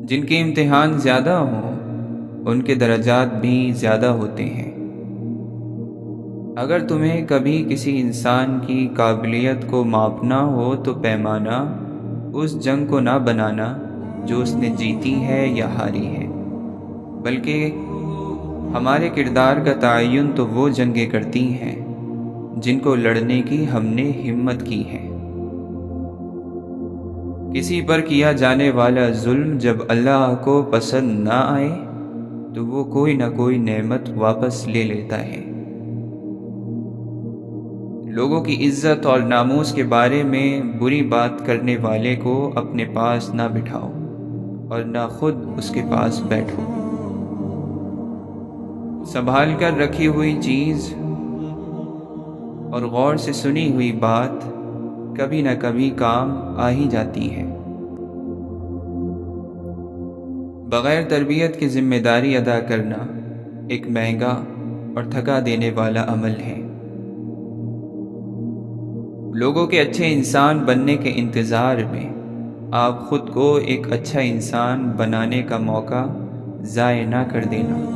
جن کے امتحان زیادہ ہوں ان کے درجات بھی زیادہ ہوتے ہیں۔ اگر تمہیں کبھی کسی انسان کی قابلیت کو ماپنا ہو تو پیمانہ اس جنگ کو نہ بنانا جو اس نے جیتی ہے یا ہاری ہے، بلکہ ہمارے کردار کا تعین تو وہ جنگیں کرتی ہیں جن کو لڑنے کی ہم نے ہمت کی ہے۔ کسی پر کیا جانے والا ظلم جب اللہ کو پسند نہ آئے تو وہ کوئی نہ کوئی نعمت واپس لے لیتا ہے۔ لوگوں کی عزت اور ناموس کے بارے میں بری بات کرنے والے کو اپنے پاس نہ بٹھاؤ اور نہ خود اس کے پاس بیٹھو۔ سنبھال کر رکھی ہوئی چیز اور غور سے سنی ہوئی بات کبھی نہ کبھی کام آ ہی جاتی ہے۔ بغیر تربیت کی ذمہ داری ادا کرنا ایک مہنگا اور تھکا دینے والا عمل ہے۔ لوگوں کے اچھے انسان بننے کے انتظار میں آپ خود کو ایک اچھا انسان بنانے کا موقع ضائع نہ کر دینا۔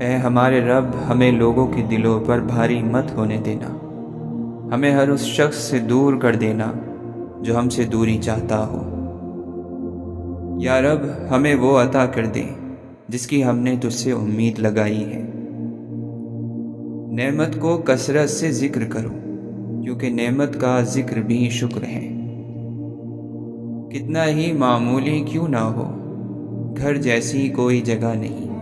اے ہمارے رب، ہمیں لوگوں کے دلوں پر بھاری مت ہونے دینا، ہمیں ہر اس شخص سے دور کر دینا جو ہم سے دوری چاہتا ہو۔ یا رب، ہمیں وہ عطا کر دے جس کی ہم نے تجھ سے امید لگائی ہے۔ نعمت کو کثرت سے ذکر کرو کیونکہ نعمت کا ذکر بھی شکر ہے۔ کتنا ہی معمولی کیوں نہ ہو، گھر جیسی کوئی جگہ نہیں۔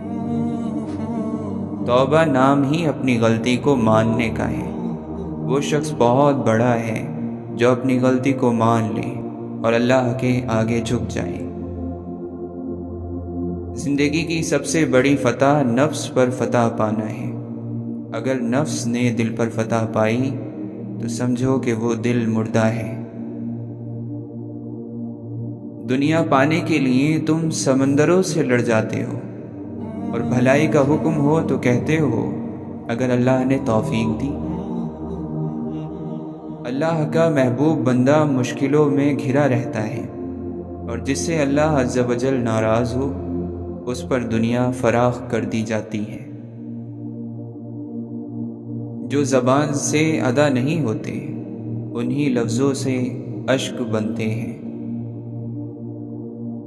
توبہ نام ہی اپنی غلطی کو ماننے کا ہے۔ وہ شخص بہت بڑا ہے جو اپنی غلطی کو مان لے اور اللہ کے آگے جھک جائے۔ زندگی کی سب سے بڑی فتح نفس پر فتح پانا ہے۔ اگر نفس نے دل پر فتح پائی تو سمجھو کہ وہ دل مردہ ہے۔ دنیا پانے کے لیے تم سمندروں سے لڑ جاتے ہو اور بھلائی کا حکم ہو تو کہتے ہو اگر اللہ نے توفیق دی۔ اللہ کا محبوب بندہ مشکلوں میں گھرا رہتا ہے اور جس سے اللہ عز و جل ناراض ہو اس پر دنیا فراخ کر دی جاتی ہے۔ جو زبان سے ادا نہیں ہوتے انہی لفظوں سے اشک بنتے ہیں۔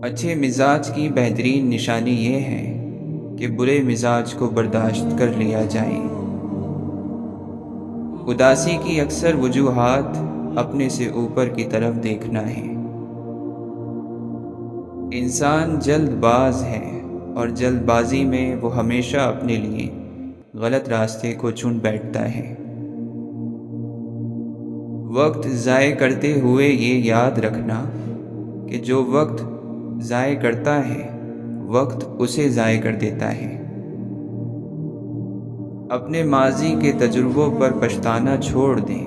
اچھے مزاج کی بہترین نشانی یہ ہے کہ برے مزاج کو برداشت کر لیا جائے۔ اداسی کی اکثر وجوہات اپنے سے اوپر کی طرف دیکھنا ہے۔ انسان جلد باز ہے اور جلد بازی میں وہ ہمیشہ اپنے لیے غلط راستے کو چن بیٹھتا ہے۔ وقت ضائع کرتے ہوئے یہ یاد رکھنا کہ جو وقت ضائع کرتا ہے وقت اسے ضائع کر دیتا ہے۔ اپنے ماضی کے تجربوں پر پچھتانا چھوڑ دیں۔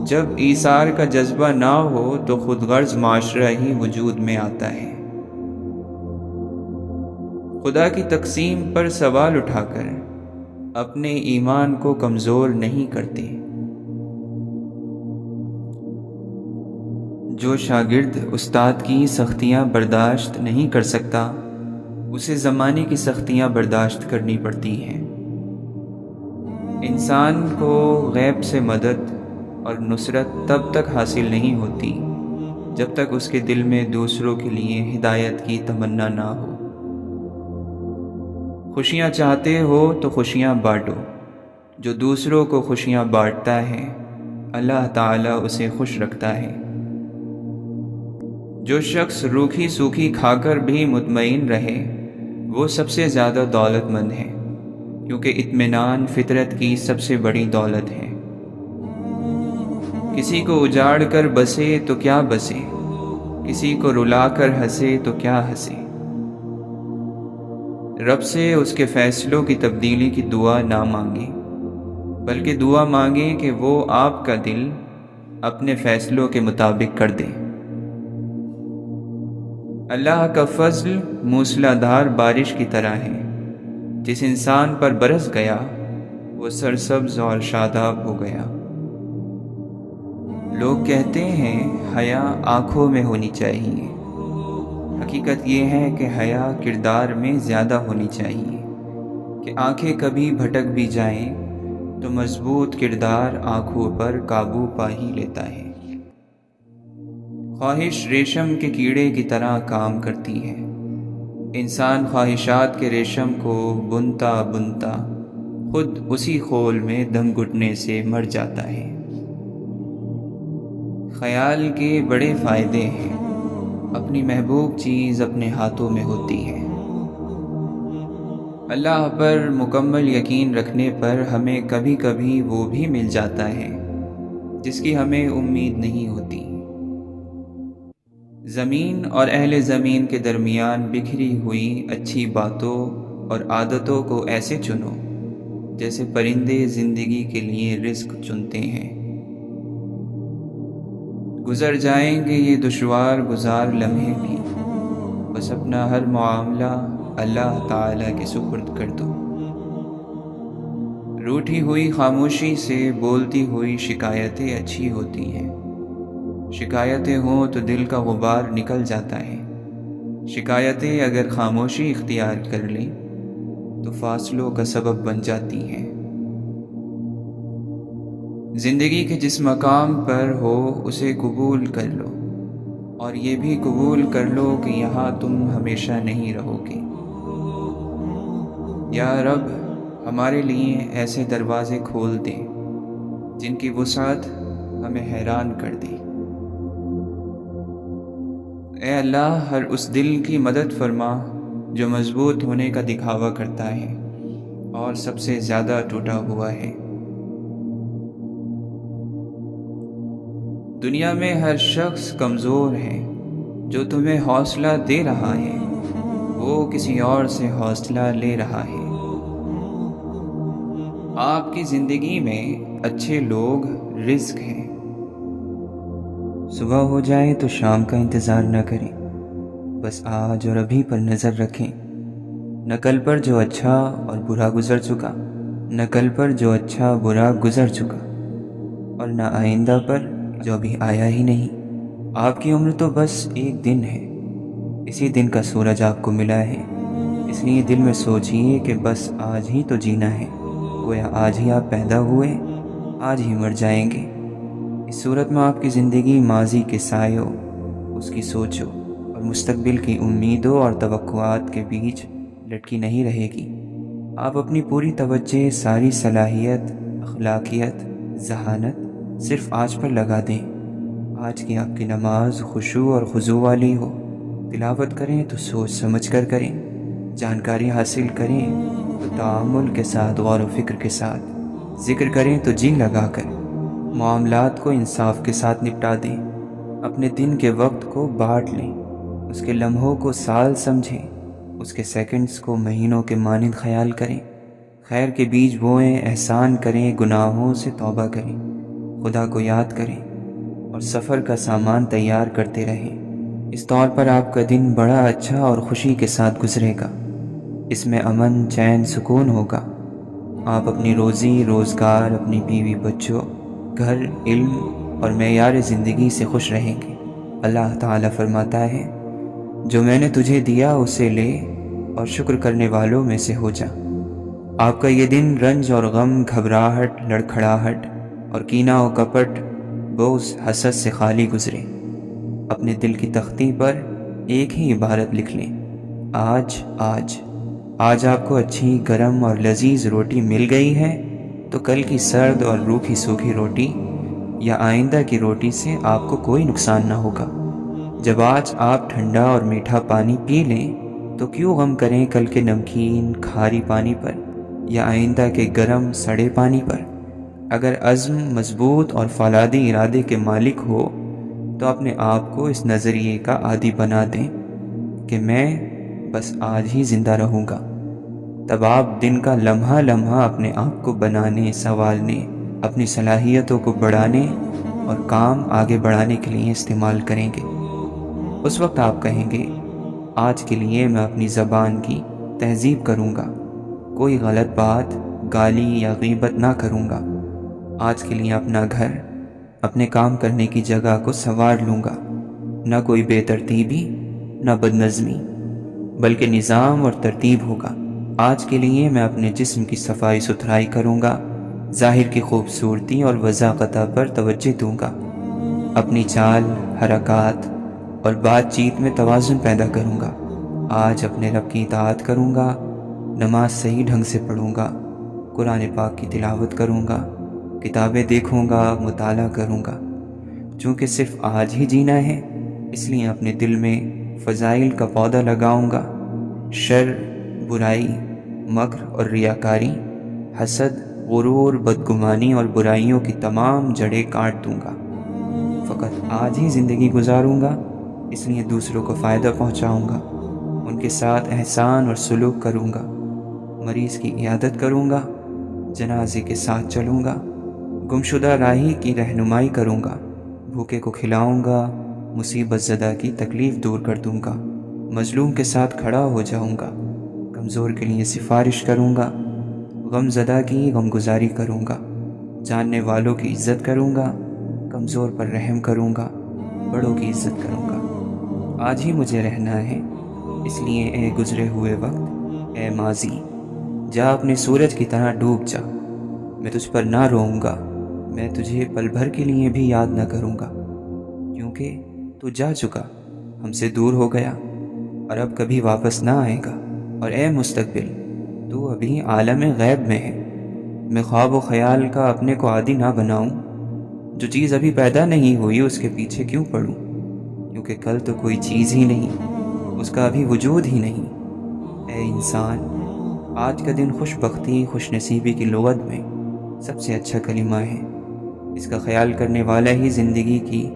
جب ایثار کا جذبہ نہ ہو تو خود غرض معاشرہ ہی وجود میں آتا ہے۔ خدا کی تقسیم پر سوال اٹھا کر اپنے ایمان کو کمزور نہیں کرتے۔ جو شاگرد استاد کی سختیاں برداشت نہیں کر سکتا اسے زمانے کی سختیاں برداشت کرنی پڑتی ہیں۔ انسان کو غیب سے مدد اور نصرت تب تک حاصل نہیں ہوتی جب تک اس کے دل میں دوسروں کے لیے ہدایت کی تمنا نہ ہو۔ خوشیاں چاہتے ہو تو خوشیاں بانٹو۔ جو دوسروں کو خوشیاں بانٹتا ہے اللہ تعالیٰ اسے خوش رکھتا ہے۔ جو شخص روکھی سوکھی کھا کر بھی مطمئن رہے وہ سب سے زیادہ دولت مند ہے، کیونکہ اطمینان فطرت کی سب سے بڑی دولت ہے۔ کسی کو اجاڑ کر بسے تو کیا بسے، کسی کو رلا کر ہنسے تو کیا ہنسے۔ رب سے اس کے فیصلوں کی تبدیلی کی دعا نہ مانگے، بلکہ دعا مانگے کہ وہ آپ کا دل اپنے فیصلوں کے مطابق کر دے۔ اللہ کا فضل موسلا دھار بارش کی طرح ہے، جس انسان پر برس گیا وہ سرسبز اور شاداب ہو گیا۔ لوگ کہتے ہیں حیا آنکھوں میں ہونی چاہیے، حقیقت یہ ہے کہ حیا کردار میں زیادہ ہونی چاہیے کہ آنکھیں کبھی بھٹک بھی جائیں تو مضبوط کردار آنکھوں پر قابو پا ہی لیتا ہے۔ خواہش ریشم کے کیڑے کی طرح کام کرتی ہے۔ انسان خواہشات کے ریشم کو بنتا بنتا خود اسی خول میں دم گھٹنے سے مر جاتا ہے۔ خیال کے بڑے فائدے ہیں۔ اپنی محبوب چیز اپنے ہاتھوں میں ہوتی ہے۔ اللہ پر مکمل یقین رکھنے پر ہمیں کبھی کبھی وہ بھی مل جاتا ہے جس کی ہمیں امید نہیں ہوتی۔ زمین اور اہل زمین کے درمیان بکھری ہوئی اچھی باتوں اور عادتوں کو ایسے چنو جیسے پرندے زندگی کے لیے رزق چنتے ہیں۔ گزر جائیں گے یہ دشوار گزار لمحے بھی، بس اپنا ہر معاملہ اللہ تعالیٰ کے سپرد کر دو۔ روٹھی ہوئی خاموشی سے بولتی ہوئی شکایتیں اچھی ہوتی ہیں۔ شکایتیں ہوں تو دل کا غبار نکل جاتا ہے۔ شکایتیں اگر خاموشی اختیار کر لیں تو فاصلوں کا سبب بن جاتی ہیں۔ زندگی کے جس مقام پر ہو اسے قبول کر لو، اور یہ بھی قبول کر لو کہ یہاں تم ہمیشہ نہیں رہو گے۔ یا رب ہمارے لیے ایسے دروازے کھول دے جن کی وسعت ہمیں حیران کر دے۔ اے اللہ ہر اس دل کی مدد فرما جو مضبوط ہونے کا دکھاوا کرتا ہے اور سب سے زیادہ ٹوٹا ہوا ہے۔ دنیا میں ہر شخص کمزور ہے۔ جو تمہیں حوصلہ دے رہا ہے وہ کسی اور سے حوصلہ لے رہا ہے۔ آپ کی زندگی میں اچھے لوگ رزق ہیں۔ صبح ہو جائے تو شام کا انتظار نہ کریں، بس آج اور ابھی پر نظر رکھیں۔ نہ کل پر جو اچھا اور برا گزر چکا، نہ کل پر جو اچھا برا گزر چکا، اور نہ آئندہ پر جو ابھی آیا ہی نہیں۔ آپ کی عمر تو بس ایک دن ہے، اسی دن کا سورج آپ کو ملا ہے، اس لیے دل میں سوچئے کہ بس آج ہی تو جینا ہے۔ گویا آج ہی آپ پیدا ہوئے، آج ہی مر جائیں گے۔ اس صورت میں آپ کی زندگی ماضی کے سایوں، اس کی سوچوں اور مستقبل کی امیدوں اور توقعات کے بیچ لٹکی نہیں رہے گی۔ آپ اپنی پوری توجہ، ساری صلاحیت، اخلاقیت، ذہانت صرف آج پر لگا دیں۔ آج کی آپ کی نماز خشوع اور خضوع والی ہو۔ تلاوت کریں تو سوچ سمجھ کر کریں، جانکاری حاصل کریں تو تأمل کے ساتھ، غور و فکر کے ساتھ، ذکر کریں تو جی لگا کر، معاملات کو انصاف کے ساتھ نپٹا دیں، اپنے دن کے وقت کو بانٹ لیں، اس کے لمحوں کو سال سمجھیں، اس کے سیکنڈز کو مہینوں کے مانند خیال کریں، خیر کے بیج بوئیں، احسان کریں، گناہوں سے توبہ کریں، خدا کو یاد کریں اور سفر کا سامان تیار کرتے رہیں۔ اس طور پر آپ کا دن بڑا اچھا اور خوشی کے ساتھ گزرے گا۔ اس میں امن، چین، سکون ہوگا۔ آپ اپنی روزی روزگار، اپنی بیوی بچوں، گھر، علم اور معیار زندگی سے خوش رہیں گے۔ اللہ تعالیٰ فرماتا ہے، جو میں نے تجھے دیا اسے لے اور شکر کرنے والوں میں سے ہو جا۔ آپ کا یہ دن رنج اور غم، گھبراہٹ، لڑکھڑاہٹ اور کینہ و کپٹ، بغض، حسد سے خالی گزرے۔ اپنے دل کی تختی پر ایک ہی عبارت لکھ لیں، آج آج۔ آج آپ کو اچھی، گرم اور لذیذ روٹی مل گئی ہے تو کل کی سرد اور روکھی سوکھی روٹی یا آئندہ کی روٹی سے آپ کو کوئی نقصان نہ ہوگا۔ جب آج آپ ٹھنڈا اور میٹھا پانی پی لیں تو کیوں غم کریں کل کے نمکین، کھاری پانی پر یا آئندہ کے گرم، سڑے پانی پر۔ اگر عزم مضبوط اور فولادی ارادے کے مالک ہو تو اپنے آپ کو اس نظریے کا عادی بنا دیں کہ میں بس آج ہی زندہ رہوں گا۔ تب آپ دن کا لمحہ لمحہ اپنے آپ کو بنانے، سنوارنے، اپنی صلاحیتوں کو بڑھانے اور کام آگے بڑھانے کے لیے استعمال کریں گے۔ اس وقت آپ کہیں گے، آج کے لیے میں اپنی زبان کی تہذیب کروں گا، کوئی غلط بات، گالی یا غیبت نہ کروں گا۔ آج کے لیے اپنا گھر، اپنے کام کرنے کی جگہ کو سنوار لوں گا، نہ کوئی بے ترتیبی نہ بدنظمی، بلکہ نظام اور ترتیب ہوگا۔ آج کے لیے میں اپنے جسم کی صفائی ستھرائی کروں گا، ظاہر کی خوبصورتی اور وضاحت پر توجہ دوں گا، اپنی چال، حرکات اور بات چیت میں توازن پیدا کروں گا۔ آج اپنے رب کی اطاعت کروں گا، نماز صحیح ڈھنگ سے پڑھوں گا، قرآن پاک کی تلاوت کروں گا، کتابیں دیکھوں گا، مطالعہ کروں گا۔ چونکہ صرف آج ہی جینا ہے، اس لیے اپنے دل میں فضائل کا پودا لگاؤں گا۔ شر، برائی، مکر اور ریاکاری، حسد، غرور، بدگمانی اور برائیوں کی تمام جڑیں کاٹ دوں گا۔ فقط آج ہی زندگی گزاروں گا، اس لیے دوسروں کو فائدہ پہنچاؤں گا، ان کے ساتھ احسان اور سلوک کروں گا، مریض کی عیادت کروں گا، جنازے کے ساتھ چلوں گا، گمشدہ راہی کی رہنمائی کروں گا، بھوکے کو کھلاؤں گا، مصیبت زدہ کی تکلیف دور کر دوں گا، مظلوم کے ساتھ کھڑا ہو جاؤں گا، کمزور کے لیے سفارش کروں گا، غم زدہ کی غمگزاری کروں گا، جاننے والوں کی عزت کروں گا، کمزور پر رحم کروں گا، بڑوں کی عزت کروں گا۔ آج ہی مجھے رہنا ہے، اس لیے اے گزرے ہوئے وقت، اے ماضی، جا اپنے سورج کی طرح ڈوب جا۔ میں تجھ پر نہ روؤں گا، میں تجھے پل بھر کے لیے بھی یاد نہ کروں گا، کیونکہ تو جا چکا، ہم سے دور ہو گیا اور اب کبھی واپس نہ آئے گا۔ اور اے مستقبل، تو ابھی عالم غیب میں ہے۔ میں خواب و خیال کا اپنے کو عادی نہ بناؤں، جو چیز ابھی پیدا نہیں ہوئی اس کے پیچھے کیوں پڑوں، کیونکہ کل تو کوئی چیز ہی نہیں، اس کا ابھی وجود ہی نہیں۔ اے انسان، آج کا دن خوش بختی، خوش نصیبی کی لغت میں سب سے اچھا کلمہ ہے۔ اس کا خیال کرنے والا ہی زندگی کی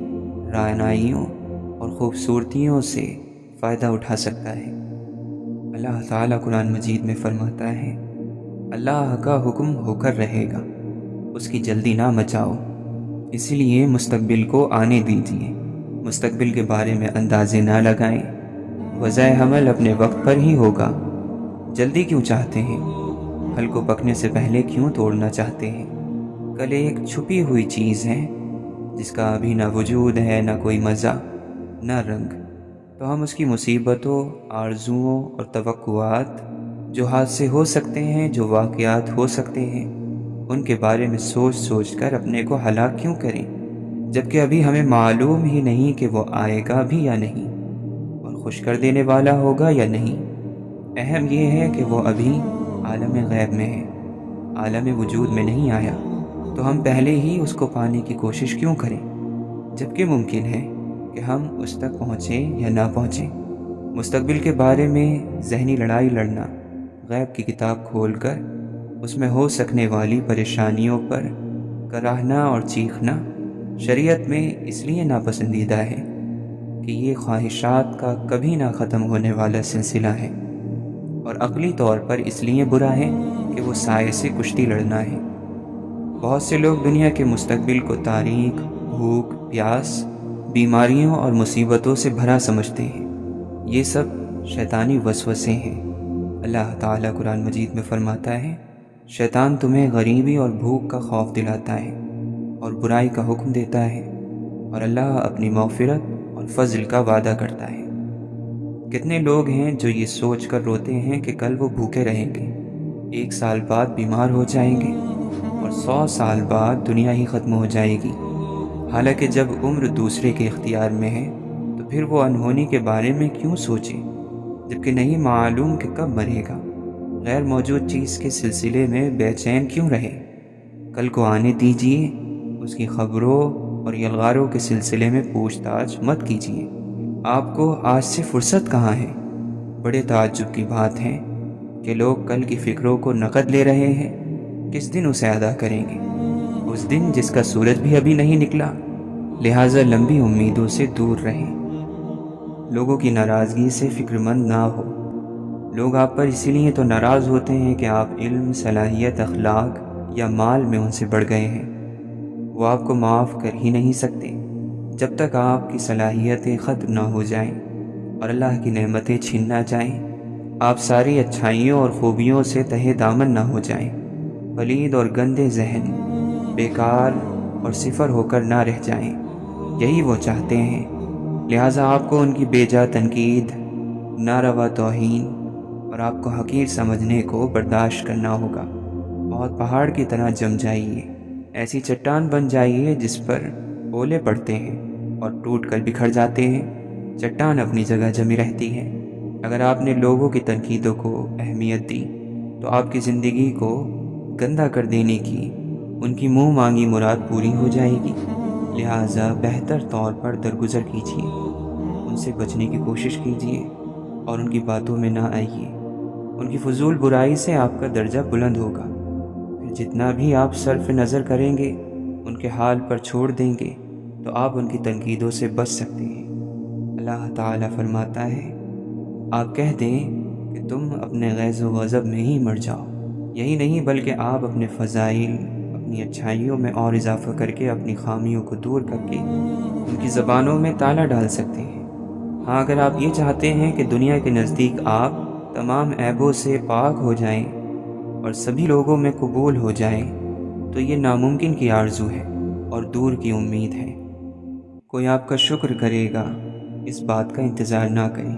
رعنائیوں اور خوبصورتیوں سے فائدہ اٹھا سکتا ہے۔ اللہ تعالیٰ قرآن مجید میں فرماتا ہے، اللہ کا حکم ہو کر رہے گا، اس کی جلدی نہ مچاؤ، اسی لیے مستقبل کو آنے دیجیے، مستقبل کے بارے میں اندازے نہ لگائیں، وضع حمل اپنے وقت پر ہی ہوگا۔ جلدی کیوں چاہتے ہیں؟ پھل کو پکنے سے پہلے کیوں توڑنا چاہتے ہیں؟ کل ایک چھپی ہوئی چیز ہے جس کا ابھی نہ وجود ہے، نہ کوئی مزہ، نہ رنگ، تو ہم اس کی مصیبتوں، آرزوؤں اور توقعات، جو حادثے ہو سکتے ہیں، جو واقعات ہو سکتے ہیں، ان کے بارے میں سوچ سوچ کر اپنے کو ہلاک کیوں کریں، جبکہ ابھی ہمیں معلوم ہی نہیں کہ وہ آئے گا بھی یا نہیں، اور خوش کر دینے والا ہوگا یا نہیں۔ اہم یہ ہے کہ وہ ابھی عالم غیب میں ہے، عالم وجود میں نہیں آیا، تو ہم پہلے ہی اس کو پانے کی کوشش کیوں کریں، جبکہ ممکن ہے کہ ہم اس تک پہنچیں یا نہ پہنچیں۔ مستقبل کے بارے میں ذہنی لڑائی لڑنا، غیب کی کتاب کھول کر اس میں ہو سکنے والی پریشانیوں پر کراہنا اور چیخنا شریعت میں اس لیے ناپسندیدہ ہے کہ یہ خواہشات کا کبھی نہ ختم ہونے والا سلسلہ ہے، اور عقلی طور پر اس لیے برا ہے کہ وہ سائے سے کشتی لڑنا ہے۔ بہت سے لوگ دنیا کے مستقبل کو تاریک، بھوک، پیاس، بیماریوں اور مصیبتوں سے بھرا سمجھتے ہیں۔ یہ سب شیطانی وسوسے ہیں۔ اللہ تعالیٰ قرآن مجید میں فرماتا ہے، شیطان تمہیں غریبی اور بھوک کا خوف دلاتا ہے اور برائی کا حکم دیتا ہے، اور اللہ اپنی مغفرت اور فضل کا وعدہ کرتا ہے۔ کتنے لوگ ہیں جو یہ سوچ کر روتے ہیں کہ کل وہ بھوکے رہیں گے، 1 سال بعد بیمار ہو جائیں گے، اور 100 سال بعد دنیا ہی ختم ہو جائے گی۔ حالانکہ جب عمر دوسرے کے اختیار میں ہے تو پھر وہ انہونی کے بارے میں کیوں سوچے، جبکہ نہیں معلوم کہ کب مرے گا۔ غیر موجود چیز کے سلسلے میں بے چین کیوں رہے؟ کل کو آنے دیجیے، اس کی خبروں اور یلغاروں کے سلسلے میں پوچھ تاچھ مت کیجیے۔ آپ کو آج سے فرصت کہاں ہے؟ بڑے تعجب کی بات ہے کہ لوگ کل کی فکروں کو نقد لے رہے ہیں، کس دن اسے ادا کریں گے؟ اس دن جس کا سورج بھی ابھی نہیں نکلا، لہٰذا لمبی امیدوں سے دور رہیں۔ لوگوں کی ناراضگی سے فکر مند نہ ہو۔ لوگ آپ پر اسی لیے تو ناراض ہوتے ہیں کہ آپ علم، صلاحیت، اخلاق یا مال میں ان سے بڑھ گئے ہیں۔ وہ آپ کو معاف کر ہی نہیں سکتے جب تک آپ کی صلاحیتیں ختم نہ ہو جائیں اور اللہ کی نعمتیں چھن نہ جائیں، آپ ساری اچھائیوں اور خوبیوں سے تہے دامن نہ ہو جائیں۔ پلید اور گندے ذہن، بیکار اور صفر ہو کر نہ رہ جائیں، یہی وہ چاہتے ہیں۔ لہٰذا آپ کو ان کی بیجا تنقید، ناروا توہین اور آپ کو حقیر سمجھنے کو برداشت کرنا ہوگا۔ بہت پہاڑ کی طرح جم جائیے، ایسی چٹان بن جائیے جس پر اولے پڑتے ہیں اور ٹوٹ کر بکھر جاتے ہیں۔ چٹان اپنی جگہ جمی رہتی ہے۔ اگر آپ نے لوگوں کی تنقیدوں کو اہمیت دی تو آپ کی زندگی کو گندہ کر دینے کی ان کی منہ مانگی مراد پوری ہو جائے گی۔ لہٰذا بہتر طور پر درگزر کیجیے، ان سے بچنے کی کوشش کیجیے اور ان کی باتوں میں نہ آئیے۔ ان کی فضول برائی سے آپ کا درجہ بلند ہوگا۔ پھر جتنا بھی آپ صرف نظر کریں گے، ان کے حال پر چھوڑ دیں گے، تو آپ ان کی تنقیدوں سے بچ سکتے ہیں۔ اللہ تعالیٰ فرماتا ہے، آپ کہہ دیں کہ تم اپنے غیظ و غضب میں ہی مر جاؤ۔ یہی نہیں بلکہ آپ اپنے فضائل، اپنی اچھائیوں میں اور اضافہ کر کے اپنی خامیوں کو دور کر کے ان کی زبانوں میں تالا ڈال سکتے ہیں۔ ہاں، اگر آپ یہ چاہتے ہیں کہ دنیا کے نزدیک آپ تمام عیبوں سے پاک ہو جائیں اور سبھی لوگوں میں قبول ہو جائیں، تو یہ ناممکن کی آرزو ہے اور دور کی امید ہے۔ کوئی آپ کا شکر کرے گا، اس بات کا انتظار نہ کریں۔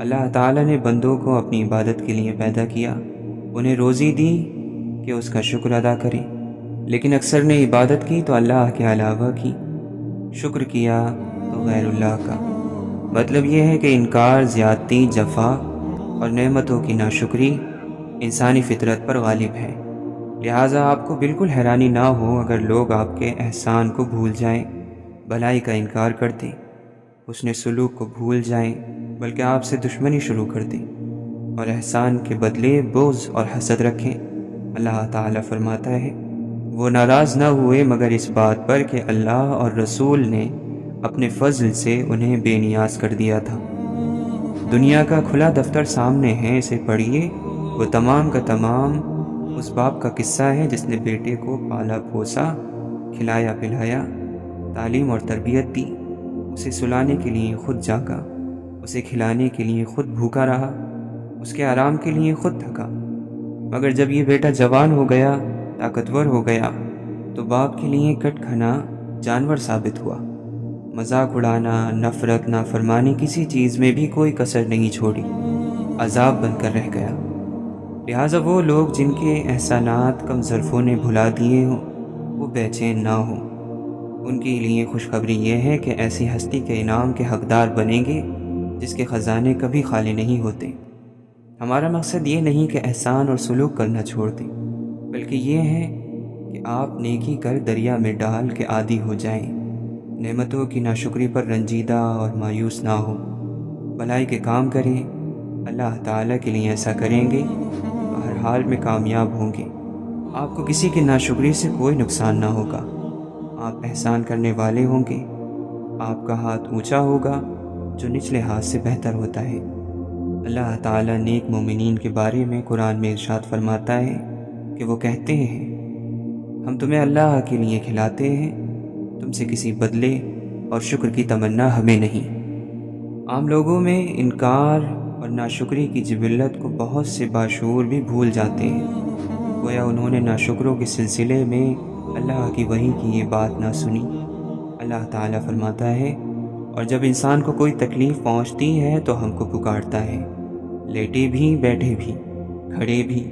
اللہ تعالیٰ نے بندوں کو اپنی عبادت کے لیے پیدا کیا، انہیں روزی دی کہ اس کا شکر ادا کریں، لیکن اکثر نے عبادت کی تو اللہ کے علاوہ کی، شکر کیا تو غیر اللہ کا۔ مطلب یہ ہے کہ انکار، زیادتی، جفا اور نعمتوں کی ناشکری انسانی فطرت پر غالب ہے۔ لہٰذا آپ کو بالکل حیرانی نہ ہو اگر لوگ آپ کے احسان کو بھول جائیں، بھلائی کا انکار کر دیں، حسن سلوک کو بھول جائیں بلکہ آپ سے دشمنی شروع کر دیں اور احسان کے بدلے بغض اور حسد رکھیں۔ اللہ تعالیٰ فرماتا ہے، وہ ناراض نہ ہوئے مگر اس بات پر کہ اللہ اور رسول نے اپنے فضل سے انہیں بے نیاز کر دیا تھا۔ دنیا کا کھلا دفتر سامنے ہے، اسے پڑھیے۔ وہ تمام کا تمام اس باپ کا قصہ ہے جس نے بیٹے کو پالا پوسا، کھلایا پلایا، تعلیم اور تربیت دی، اسے سلانے کے لیے خود جاگا، اسے کھلانے کے لیے خود بھوکا رہا، اس کے آرام کے لیے خود تھکا۔ مگر جب یہ بیٹا جوان ہو گیا، طاقتور ہو گیا، تو باپ کے لیے کٹ کھانا جانور ثابت ہوا۔ مذاق اڑانا، نفرت، نافرمانی، کسی چیز میں بھی کوئی کسر نہیں چھوڑی، عذاب بن کر رہ گیا۔ لہٰذا وہ لوگ جن کے احسانات کم ظرفوں نے بھلا دیے ہوں، وہ بے چین نہ ہوں۔ ان کے لیے خوشخبری یہ ہے کہ ایسی ہستی کے انعام کے حقدار بنیں گے جس کے خزانے کبھی خالی نہیں ہوتے۔ ہمارا مقصد یہ نہیں کہ احسان اور سلوک کرنا چھوڑ دیں، بلکہ یہ ہے کہ آپ نیکی کر دریا میں ڈال کے عادی ہو جائیں، نعمتوں کی ناشکری پر رنجیدہ اور مایوس نہ ہو، بھلائی کے کام کریں۔ اللہ تعالیٰ کے لیے ایسا کریں گے تو ہر حال میں کامیاب ہوں گے۔ آپ کو کسی کی ناشکری سے کوئی نقصان نہ ہوگا، آپ احسان کرنے والے ہوں گے۔ آپ کا ہاتھ اونچا ہوگا جو نچلے ہاتھ سے بہتر ہوتا ہے۔ اللہ تعالیٰ نیک مومنین کے بارے میں قرآن میں ارشاد فرماتا ہے کہ وہ کہتے ہیں، ہم تمہیں اللہ کے لیے کھلاتے ہیں، تم سے کسی بدلے اور شکر کی تمنا ہمیں نہیں۔ عام لوگوں میں انکار اور ناشکری کی جبلت کو بہت سے باشعور بھی بھول جاتے ہیں، گویا انہوں نے ناشکروں کے سلسلے میں اللہ کی وحی کی یہ بات نہ سنی۔ اللہ تعالیٰ فرماتا ہے، اور جب انسان کو کوئی تکلیف پہنچتی ہے تو ہم کو پکارتا ہے، لیٹے بھی، بیٹھے بھی، کھڑے بھی۔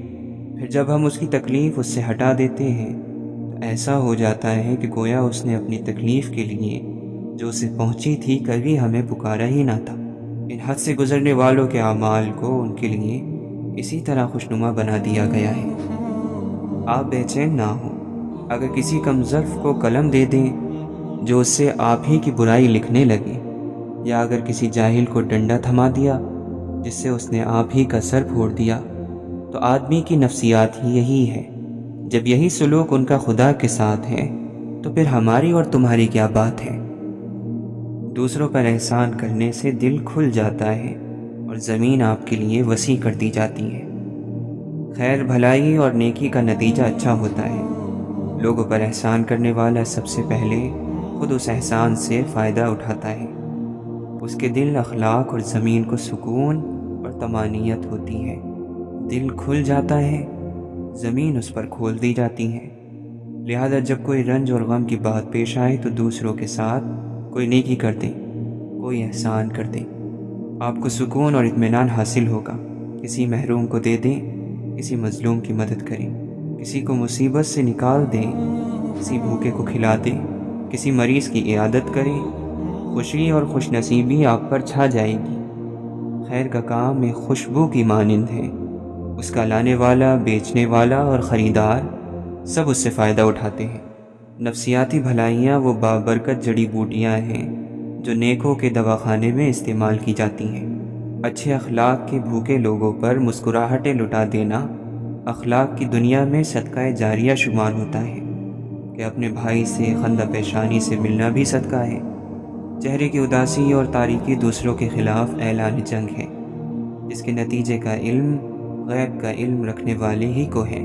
پھر جب ہم اس کی تکلیف اس سے ہٹا دیتے ہیں تو ایسا ہو جاتا ہے کہ گویا اس نے اپنی تکلیف کے لیے جو اسے پہنچی تھی کبھی ہمیں پکارا ہی نہ تھا۔ ان حد سے گزرنے والوں کے اعمال کو ان کے لیے اسی طرح خوشنما بنا دیا گیا ہے۔ آپ بے چین نہ ہوں۔ اگر کسی کم ظرف کو قلم دے دیں جو اس سے آپ ہی کی برائی لکھنے لگے، یا اگر کسی جاہل کو ڈنڈا تھما دیا جس سے اس نے آپ ہی کا سر پھوڑ دیا، تو آدمی کی نفسیات ہی یہی ہے۔ جب یہی سلوک ان کا خدا کے ساتھ ہے تو پھر ہماری اور تمہاری کیا بات ہے؟ دوسروں پر احسان کرنے سے دل کھل جاتا ہے اور زمین آپ کے لیے وسیع کر دی جاتی ہے۔ خیر، بھلائی اور نیکی کا نتیجہ اچھا ہوتا ہے۔ لوگوں پر احسان کرنے والا سب سے پہلے خود اس احسان سے فائدہ اٹھاتا ہے۔ اس کے دل، اخلاق اور زمین کو سکون اور طمانینت ہوتی ہے۔ دل کھل جاتا ہے، زمین اس پر کھول دی جاتی ہے۔ لہذا جب کوئی رنج اور غم کی بات پیش آئے تو دوسروں کے ساتھ کوئی نیکی کر دیں، کوئی احسان کر دیں، آپ کو سکون اور اطمینان حاصل ہوگا۔ کسی محروم کو دے دیں، کسی مظلوم کی مدد کریں، کسی کو مصیبت سے نکال دیں، کسی بھوکے کو کھلا دیں، کسی مریض کی عیادت کریں، خوشی اور خوش نصیبی آپ پر چھا جائے گی۔ خیر کا کام ایک خوشبو کی مانند ہے، اس کا لانے والا، بیچنے والا اور خریدار سب اس سے فائدہ اٹھاتے ہیں۔ نفسیاتی بھلائیاں وہ بابرکت جڑی بوٹیاں ہیں جو نیکوں کے دواخانے میں استعمال کی جاتی ہیں۔ اچھے اخلاق کے بھوکے لوگوں پر مسکراہٹیں لٹا دینا اخلاق کی دنیا میں صدقہ جاریہ شمار ہوتا ہے کہ اپنے بھائی سے خندہ پیشانی سے ملنا بھی صدقہ ہے۔ چہرے کی اداسی اور تاریکی دوسروں کے خلاف اعلان جنگ ہے، جس کے نتیجے کا علم غیب کا علم رکھنے والے ہی کو ہے۔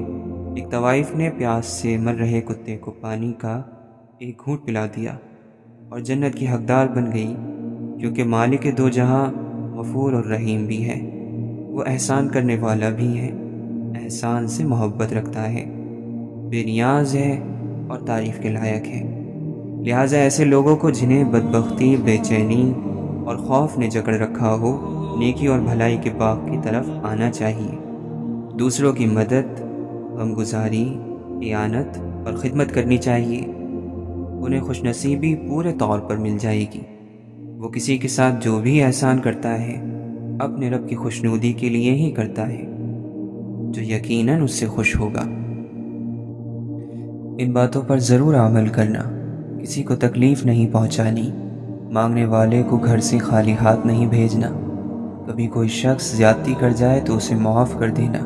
ایک طوائف نے پیاس سے مر رہے کتے کو پانی کا ایک گھونٹ پلا دیا اور جنت کی حقدار بن گئی، کیونکہ مالک دو جہاں غفور اور رحیم بھی ہے، وہ احسان کرنے والا بھی ہے، احسان سے محبت رکھتا ہے، بے نیاز ہے اور تعریف کے لائق ہے۔ لہٰذا ایسے لوگوں کو جنہیں بدبختی، بے چینی اور خوف نے جکڑ رکھا ہو، نیکی اور بھلائی کے باغ کی طرف آنا چاہیے۔ دوسروں کی مدد، غمگزاری، اعانت اور خدمت کرنی چاہیے۔ انہیں خوش نصیبی پورے طور پر مل جائے گی۔ وہ کسی کے ساتھ جو بھی احسان کرتا ہے اپنے رب کی خوشنودی کے لیے ہی کرتا ہے، جو یقیناً اس سے خوش ہوگا۔ ان باتوں پر ضرور عمل کرنا، کسی کو تکلیف نہیں پہنچانی، مانگنے والے کو گھر سے خالی ہاتھ نہیں بھیجنا، کبھی کوئی شخص زیادتی کر جائے تو اسے معاف کر دینا،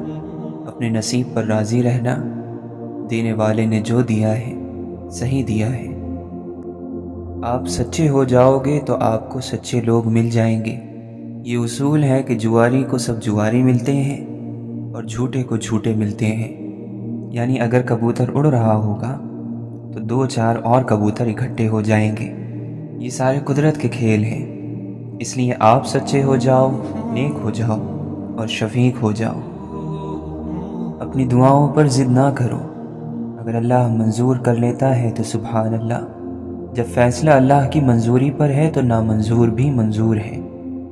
اپنے نصیب پر راضی رہنا، دینے والے نے جو دیا ہے صحیح دیا ہے۔ آپ سچے ہو جاؤ گے تو آپ کو سچے لوگ مل جائیں گے۔ یہ اصول ہے کہ جواری کو سب جواری ملتے ہیں اور جھوٹے کو جھوٹے ملتے ہیں، یعنی اگر کبوتر اڑ رہا ہوگا تو 2-4 اور کبوتر اکٹھے ہو جائیں گے۔ یہ سارے قدرت کے کھیل ہیں، اس لیے آپ سچے ہو جاؤ، نیک ہو جاؤ اور شفیق ہو جاؤ۔ اپنی دعاؤں پر ضد نہ کرو، اگر اللہ منظور کر لیتا ہے تو سبحان اللہ، جب فیصلہ اللہ کی منظوری پر ہے تو نامنظور بھی منظور ہے،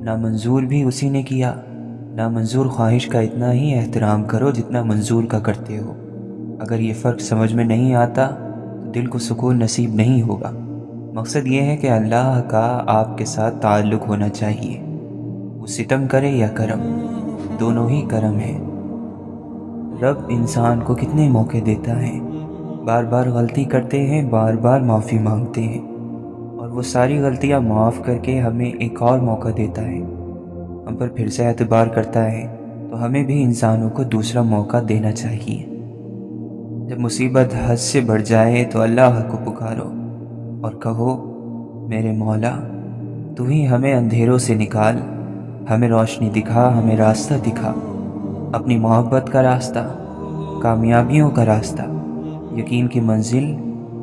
نامنظور بھی اسی نے کیا۔ نامنظور خواہش کا اتنا ہی احترام کرو جتنا منظور کا کرتے ہو۔ اگر یہ فرق سمجھ میں نہیں آتا تو دل کو سکون نصیب نہیں ہوگا۔ مقصد یہ ہے کہ اللہ کا آپ کے ساتھ تعلق ہونا چاہیے، وہ ستم کرے یا کرم، دونوں ہی کرم ہیں۔ رب انسان کو کتنے موقع دیتا ہے، بار بار غلطی کرتے ہیں، بار بار معافی مانگتے ہیں، اور وہ ساری غلطیاں معاف کر کے ہمیں ایک اور موقع دیتا ہے، ہم پر پھر سے اعتبار کرتا ہے، تو ہمیں بھی انسانوں کو دوسرا موقع دینا چاہیے۔ جب مصیبت حد سے بڑھ جائے تو اللہ کو پکارو اور کہو، میرے مولا تو ہی ہمیں اندھیروں سے نکال، ہمیں روشنی دکھا، ہمیں راستہ دکھا، اپنی محبت کا راستہ، کامیابیوں کا راستہ۔ یقین کی منزل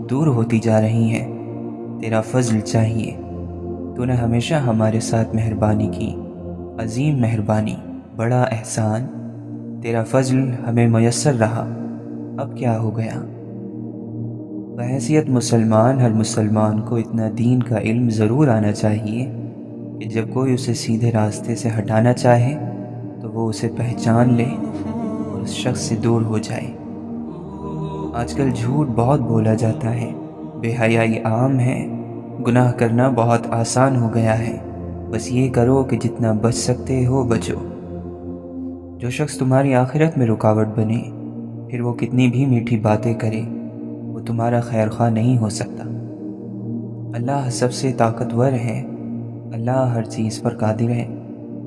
دور ہوتی جا رہی ہے، تیرا فضل چاہیے، تو نے ہمیشہ ہمارے ساتھ مہربانی کی، عظیم مہربانی، بڑا احسان، تیرا فضل ہمیں میسر رہا، اب کیا ہو گیا؟ بحیثیت مسلمان ہر مسلمان کو اتنا دین کا علم ضرور آنا چاہیے کہ جب کوئی اسے سیدھے راستے سے ہٹانا چاہے تو وہ اسے پہچان لے اور اس شخص سے دور ہو جائے۔ آج کل جھوٹ بہت بولا جاتا ہے، بے حیائی عام ہے، گناہ کرنا بہت آسان ہو گیا ہے، بس یہ کرو کہ جتنا بچ سکتے ہو بچو۔ جو شخص تمہاری آخرت میں رکاوٹ بنے، پھر وہ کتنی بھی میٹھی باتیں کرے، وہ تمہارا خیر خواہ نہیں ہو سکتا۔ اللہ سب سے طاقتور ہے، اللہ ہر چیز پر قادر ہے۔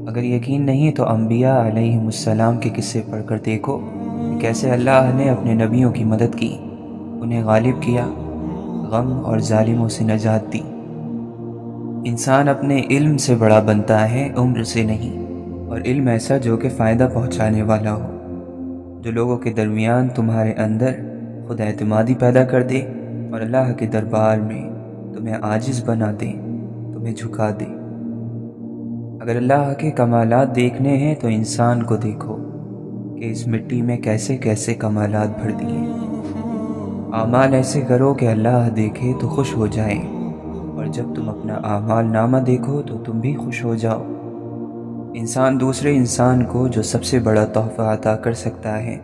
اگر یقین نہیں تو انبیاء علیہم السلام کے قصے پڑھ کر دیکھو کہ کیسے اللہ نے اپنے نبیوں کی مدد کی، انہیں غالب کیا، غم اور ظالموں سے نجات دی۔ انسان اپنے علم سے بڑا بنتا ہے، عمر سے نہیں، اور علم ایسا جو کہ فائدہ پہنچانے والا ہو، جو لوگوں کے درمیان تمہارے اندر خود اعتمادی پیدا کر دے اور اللہ کے دربار میں تمہیں عاجز بنا دے، تمہیں جھکا دے۔ اگر اللہ کے کمالات دیکھنے ہیں تو انسان کو دیکھو کہ اس مٹی میں کیسے کیسے کمالات بھر دیے۔ اعمال ایسے کرو کہ اللہ دیکھے تو خوش ہو جائے، اور جب تم اپنا اعمال نامہ دیکھو تو تم بھی خوش ہو جاؤ۔ انسان دوسرے انسان کو جو سب سے بڑا تحفہ عطا کر سکتا ہے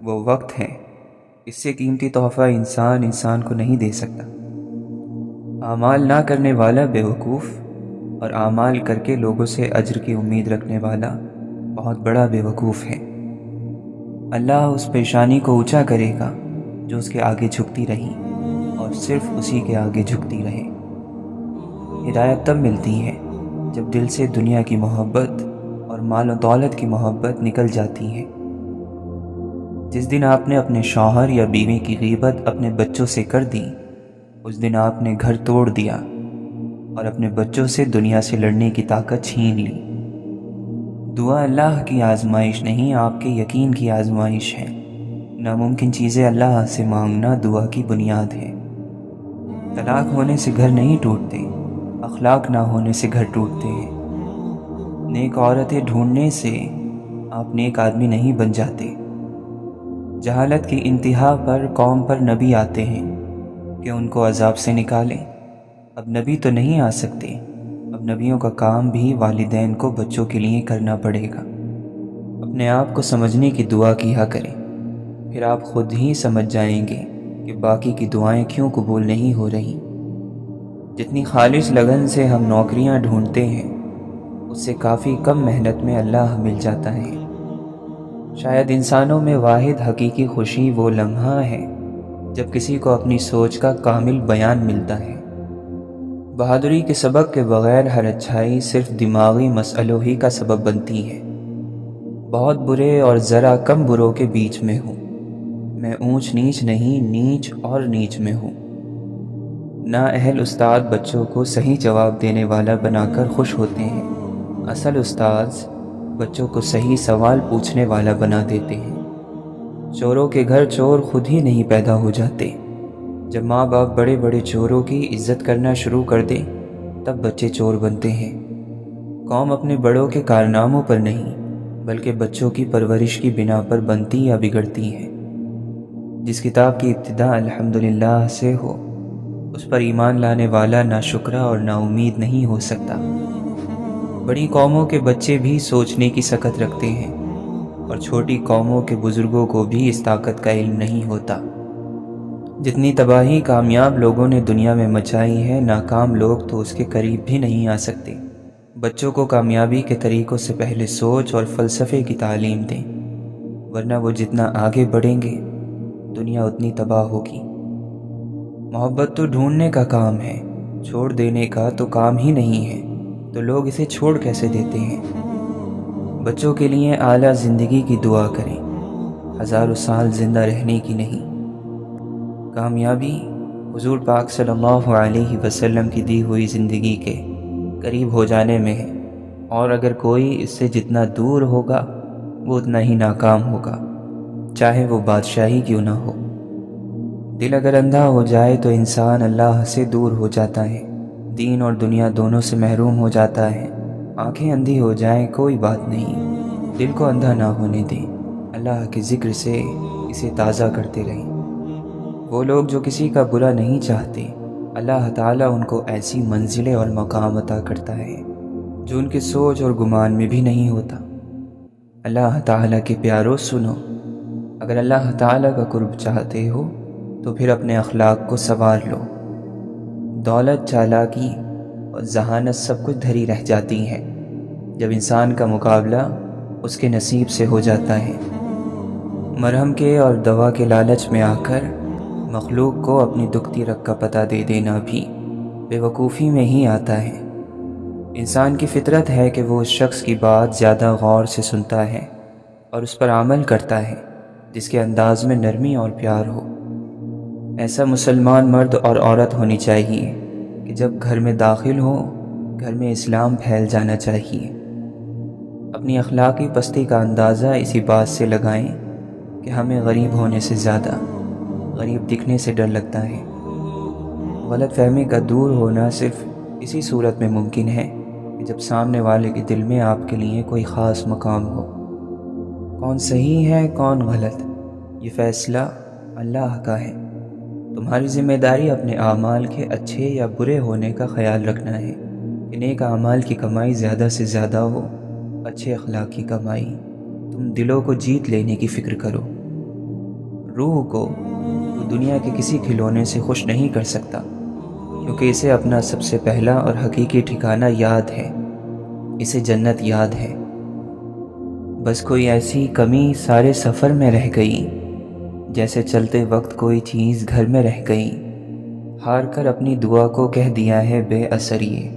وہ وقت ہے۔ اس سے قیمتی تحفہ انسان کو نہیں دے سکتا۔ اعمال نہ کرنے والا بیوقوف، اور اعمال کر کے لوگوں سے اجر کی امید رکھنے والا بہت بڑا بیوقوف ہے۔ اللہ اس پیشانی کو اونچا کرے گا جو اس کے آگے جھکتی رہی اور صرف اسی کے آگے جھکتی رہے۔ ہدایت تب ملتی ہے جب دل سے دنیا کی محبت اور مال و دولت کی محبت نکل جاتی ہے۔ جس دن آپ نے اپنے شوہر یا بیوی کی غیبت اپنے بچوں سے کر دی، اس دن آپ نے گھر توڑ دیا اور اپنے بچوں سے دنیا سے لڑنے کی طاقت چھین لی۔ دعا اللہ کی آزمائش نہیں، آپ کے یقین کی آزمائش ہے۔ ناممکن چیزیں اللہ سے مانگنا دعا کی بنیاد ہے۔ طلاق ہونے سے گھر نہیں ٹوٹتے، اخلاق نہ ہونے سے گھر ٹوٹتے ہیں۔ نیک عورتیں ڈھونڈنے سے آپ نیک آدمی نہیں بن جاتے۔ جہالت کی انتہا پر قوم پر نبی آتے ہیں کہ ان کو عذاب سے نکالیں۔ اب نبی تو نہیں آ سکتے، اب نبیوں کا کام بھی والدین کو بچوں کے لیے کرنا پڑے گا۔ اپنے آپ کو سمجھنے کی دعا کیا کریں، پھر آپ خود ہی سمجھ جائیں گے کہ باقی کی دعائیں کیوں قبول نہیں ہو رہی۔ جتنی خالص لگن سے ہم نوکریاں ڈھونڈتے ہیں، اس سے کافی کم محنت میں اللہ مل جاتا ہے۔ شاید انسانوں میں واحد حقیقی خوشی وہ لمحہ ہے جب کسی کو اپنی سوچ کا کامل بیان ملتا ہے۔ بہادری کے سبق کے بغیر ہر اچھائی صرف دماغی مسئلوں ہی کا سبب بنتی ہے۔ بہت برے اور ذرا کم بروں کے بیچ میں ہوں، میں اونچ نیچ نہیں، نیچ اور نیچ میں ہوں۔ نااہل استاد بچوں کو صحیح جواب دینے والا بنا کر خوش ہوتے ہیں، اصل استاذ بچوں کو صحیح سوال پوچھنے والا بنا دیتے ہیں۔ چوروں کے گھر چور خود ہی نہیں پیدا ہو جاتے۔ جب ماں باپ بڑے بڑے چوروں کی عزت کرنا شروع کر دیں تب بچے چور بنتے ہیں۔ قوم اپنے بڑوں کے کارناموں پر نہیں بلکہ بچوں کی پرورش کی بنا پر بنتی یا بگڑتی ہے۔ جس کتاب کی ابتدا الحمدللہ سے ہو، اس پر ایمان لانے والا ناشکرا اور نا امید نہیں ہو سکتا۔ بڑی قوموں کے بچے بھی سوچنے کی سکت رکھتے ہیں، اور چھوٹی قوموں کے بزرگوں کو بھی اس طاقت کا علم نہیں ہوتا۔ جتنی تباہی کامیاب لوگوں نے دنیا میں مچائی ہے، ناکام لوگ تو اس کے قریب بھی نہیں آ سکتے۔ بچوں کو کامیابی کے طریقوں سے پہلے سوچ اور فلسفے کی تعلیم دیں، ورنہ وہ جتنا آگے بڑھیں گے دنیا اتنی تباہ ہوگی۔ محبت تو ڈھونڈنے کا کام ہے، چھوڑ دینے کا تو کام ہی نہیں ہے، تو لوگ اسے چھوڑ کیسے دیتے ہیں؟ بچوں کے لیے اعلیٰ زندگی کی دعا کریں، ہزاروں سال زندہ رہنے کی نہیں۔ کامیابی حضور پاک صلی اللہ علیہ وسلم کی دی ہوئی زندگی کے قریب ہو جانے میں ہے، اور اگر کوئی اس سے جتنا دور ہوگا وہ اتنا ہی ناکام ہوگا، چاہے وہ بادشاہی کیوں نہ ہو۔ دل اگر اندھا ہو جائے تو انسان اللہ سے دور ہو جاتا ہے، دین اور دنیا دونوں سے محروم ہو جاتا ہے۔ آنکھیں اندھی ہو جائیں کوئی بات نہیں، دل کو اندھا نہ ہونے دیں، اللہ کے ذکر سے اسے تازہ کرتے رہیں۔ وہ لوگ جو کسی کا برا نہیں چاہتے، اللہ تعالیٰ ان کو ایسی منزلیں اور مقام عطا کرتا ہے جو ان کے سوچ اور گمان میں بھی نہیں ہوتا۔ اللہ تعالیٰ کے پیاروں سنو، اگر اللہ تعالیٰ کا قرب چاہتے ہو تو پھر اپنے اخلاق کو سنوار لو۔ دولت، چالاکی اور ذہانت سب کچھ دھری رہ جاتی ہے جب انسان کا مقابلہ اس کے نصیب سے ہو جاتا ہے۔ مرہم کے اور دوا کے لالچ میں آ کر مخلوق کو اپنی دکھتی رگ کا پتہ دے دینا بھی بے وقوفی میں ہی آتا ہے۔ انسان کی فطرت ہے کہ وہ اس شخص کی بات زیادہ غور سے سنتا ہے اور اس پر عمل کرتا ہے جس کے انداز میں نرمی اور پیار ہو۔ ایسا مسلمان مرد اور عورت ہونی چاہیے کہ جب گھر میں داخل ہو گھر میں اسلام پھیل جانا چاہیے۔ اپنی اخلاقی پستی کا اندازہ اسی بات سے لگائیں کہ ہمیں غریب ہونے سے زیادہ غریب دکھنے سے ڈر لگتا ہے۔ غلط فہمی کا دور ہونا صرف اسی صورت میں ممکن ہے کہ جب سامنے والے کے دل میں آپ کے لیے کوئی خاص مقام ہو۔ کون صحیح ہے کون غلط، یہ فیصلہ اللہ کا ہے۔ تمہاری ذمہ داری اپنے اعمال کے اچھے یا برے ہونے کا خیال رکھنا ہے کہ نیک اعمال کی کمائی زیادہ سے زیادہ ہو، اچھے اخلاق کی کمائی۔ تم دلوں کو جیت لینے کی فکر کرو۔ روح کو تو دنیا کے کسی کھلونے سے خوش نہیں کر سکتا، کیونکہ اسے اپنا سب سے پہلا اور حقیقی ٹھکانہ یاد ہے، اسے جنت یاد ہے۔ بس کوئی ایسی کمی سارے سفر میں رہ گئی، جیسے چلتے وقت کوئی چیز گھر میں رہ گئی۔ ہار کر اپنی دعا کو کہہ دیا ہے بے اثر، یہ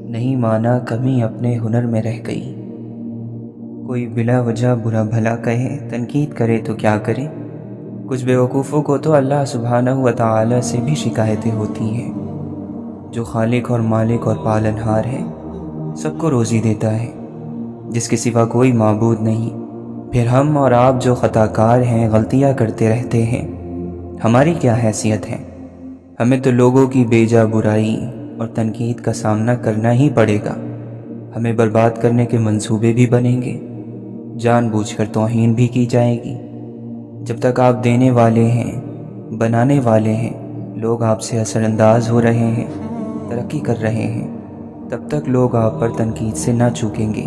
نہیں مانا کمی اپنے ہنر میں رہ گئی۔ کوئی بلا وجہ برا بھلا کہے، تنقید کرے تو کیا کرے؟ کچھ بیوقوفوں کو تو اللہ سبحانہ و تعالی سے بھی شکایتیں ہوتی ہیں، جو خالق اور مالک اور پالنہار ہے، سب کو روزی دیتا ہے، جس کے سوا کوئی معبود نہیں۔ پھر ہم اور آپ جو خطا کار ہیں، غلطیاں کرتے رہتے ہیں، ہماری کیا حیثیت ہے؟ ہمیں تو لوگوں کی بیجا برائی اور تنقید کا سامنا کرنا ہی پڑے گا۔ ہمیں برباد کرنے کے منصوبے بھی بنیں گے، جان بوجھ کر توہین بھی کی جائے گی۔ جب تک آپ دینے والے ہیں، بنانے والے ہیں، لوگ آپ سے اثر انداز ہو رہے ہیں، ترقی کر رہے ہیں، تب تک لوگ آپ پر تنقید سے نہ چوکیں گے،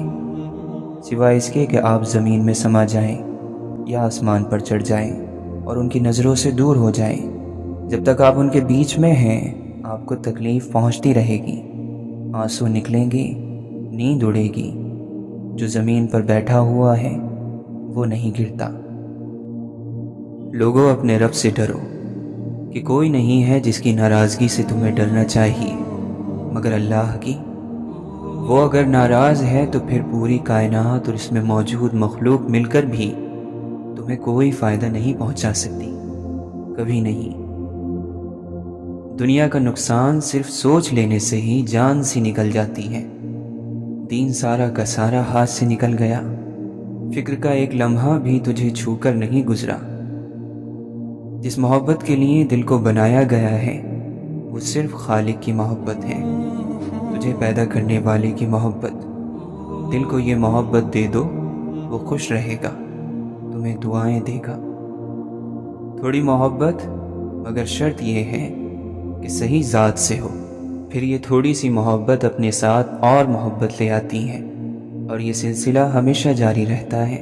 سوائے اس کے کہ آپ زمین میں سما جائیں یا آسمان پر چڑھ جائیں اور ان کی نظروں سے دور ہو جائیں۔ جب تک آپ ان کے بیچ میں ہیں، آپ کو تکلیف پہنچتی رہے گی، آنسو نکلیں گے، نیند اڑے گی۔ جو زمین پر بیٹھا ہوا ہے وہ نہیں گرتا۔ لوگوں، اپنے رب سے ڈرو کہ کوئی نہیں ہے جس کی ناراضگی سے تمہیں ڈرنا چاہیے مگر اللہ کی۔ وہ اگر ناراض ہے تو پھر پوری کائنات اور اس میں موجود مخلوق مل کر بھی تمہیں کوئی فائدہ نہیں پہنچا سکتی، کبھی نہیں۔ دنیا کا نقصان صرف سوچ لینے سے ہی جان سی نکل جاتی ہے۔ دین سارا کا سارا ہاتھ سے نکل گیا، فکر کا ایک لمحہ بھی تجھے چھو کر نہیں گزرا۔ جس محبت کے لیے دل کو بنایا گیا ہے وہ صرف خالق کی محبت ہے، تجھے پیدا کرنے والے کی محبت۔ دل کو یہ محبت دے دو، وہ خوش رہے گا، تمہیں دعائیں دے گا۔ تھوڑی محبت، مگر شرط یہ ہے کہ صحیح ذات سے ہو۔ پھر یہ تھوڑی سی محبت اپنے ساتھ اور محبت لے آتی ہے، اور یہ سلسلہ ہمیشہ جاری رہتا ہے۔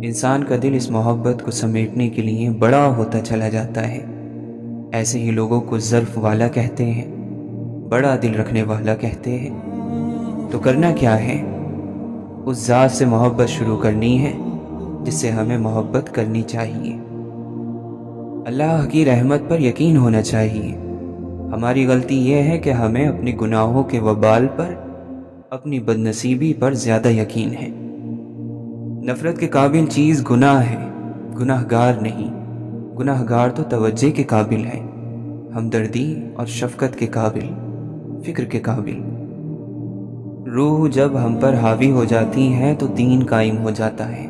انسان کا دل اس محبت کو سمیٹنے کے لیے بڑا ہوتا چلا جاتا ہے۔ ایسے ہی لوگوں کو ظرف والا کہتے ہیں، بڑا دل رکھنے والا کہتے ہیں۔ تو کرنا کیا ہے؟ اس ذات سے محبت شروع کرنی ہے جس سے ہمیں محبت کرنی چاہیے۔ اللہ کی رحمت پر یقین ہونا چاہیے۔ ہماری غلطی یہ ہے کہ ہمیں اپنے گناہوں کے وبال پر، اپنی بدنصیبی پر زیادہ یقین ہے۔ نفرت کے قابل چیز گناہ ہے، گناہ گار نہیں۔ گناہ گار تو توجہ کے قابل ہے، ہمدردی اور شفقت کے قابل، فکر کے قابل۔ روح جب ہم پر حاوی ہو جاتی ہے تو دین قائم ہو جاتا ہے۔